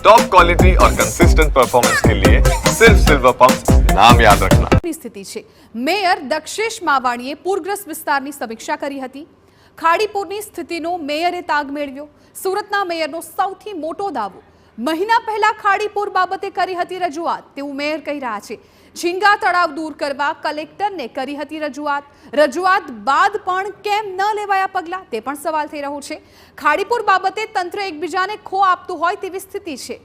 Top quality और consistent performance के लिए सिर्फ सिल्वर पंप नाम याद रखना। સ્થિતિ છે મેયર દક્ષેશ માવાણીએ પૂરગ્રસ્ત વિસ્તારની સમીક્ષા કરી હતી। ખાડીપુરની સ્થિતિનો મેયરે તાગ મેળવ્યો। સુરતના મેયરનો સૌથી મોટો દાવો મહિના પહેલા ખાડીપુર બાબતે કરી હતી રજૂઆત તેવું મેયર કહી રહ્યા છે। ઝીંગા તળાવ દૂર કરવા કલેક્ટરને કરી હતી રજૂઆત બાદ પણ કેમ ન લેવાયા પગલાં તે પણ સવાલ થઈ રહ્યો છે। ખાડીપુર બાબતે તંત્ર એકબીજાને ખો આપતું હોય તેવી સ્થિતિ છે।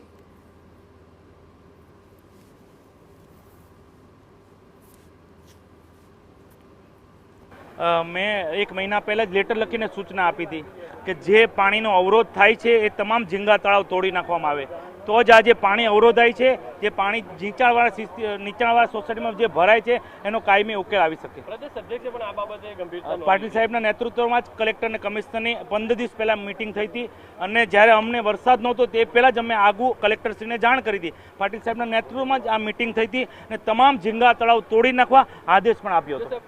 મેં એક મહિના પહેલાં જ લેટર લખીને સૂચના આપી હતી કે જે પાણીનો અવરોધ થાય છે એ તમામ ઝીંગા તળાવ તોડી નાખવામાં આવે તો જ આ જે પાણી અવરોધાય છે જે પાણી નીચાણવાળા સોસાયટીમાં જે ભરાય છે એનો કાયમી ઉકેલ આવી શકે। પાટીલ સાહેબના નેતૃત્વમાં જ કલેક્ટર અને કમિશનરની 15 દિવસ પહેલાં મિટિંગ થઈ હતી અને જ્યારે અમને વરસાદ નહોતો તે પહેલાં જ અમે આગુ કલેક્ટરશ્રીને જાણ કરી હતી। પાટીલ સાહેબના નેતૃત્વમાં જ આ મિટિંગ થઈ હતી અને તમામ ઝીંગા તળાવ તોડી નાખવા આદેશ પણ આપ્યો હતો।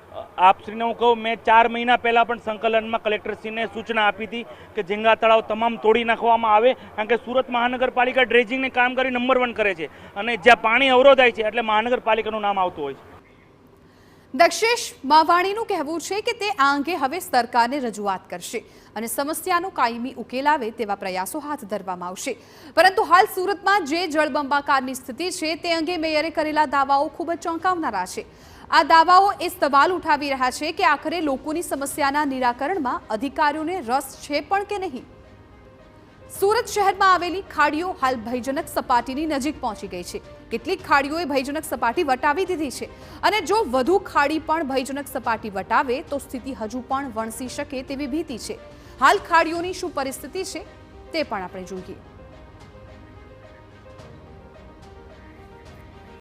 આપશ્રીને હું કહું મેં 4 મહિના પહેલાં પણ સંકલનમાં કલેક્ટરશ્રીને સૂચના આપી હતી કે ઝીંગા તળાવ તમામ તોડી નાખવામાં આવે કારણ કે સુરત મહાનગરપાલિકા ડ્રેજિંગની કામગીરી નંબર 1 કરે છે અને જ્યાં પાણી અવરોધાય છે એટલે મહાનગરપાલિકાનું નામ આવતું હોય છે। દક્ષેશ માવાણીનું કહેવું છે કે તે આ અંગે હવે સરકારને રજૂઆત કરશે અને સમસ્યાનો કાયમી ઉકેલ આવે તેવા પ્રયાસો હાથ ધરવામાં આવશે। પરંતુ હાલ સુરતમાં જે જળબંબાકારની સ્થિતિ છે તે અંગે મેયરે કરેલા દાવાઓ ખૂબ જ ચોંકાવનારા છે। આ દાવાઓ એ સવાલ ઉઠાવી રહ્યા છે કે આખરે લોકોની સમસ્યાના નિરાકરણમાં અધિકારીઓને રસ છે પણ કે નહીં। સુરત શહેરમાં આવેલી ખાડીઓ હાલ ભયજનક સપાટીની નજીક પહોંચી ગઈ છે। કેટલીક ખાડીઓએ ભયજનક સપાટી વટાવી દીધી છે અને જો વધુ ખાડી પણ ભયજનક સપાટી વટાવે તો સ્થિતિ હજુ પણ વણસી શકે તેવી ભીતિ છે। હાલ ખાડીઓની શું પરિસ્થિતિ છે તે પણ આપણે જોઈએ।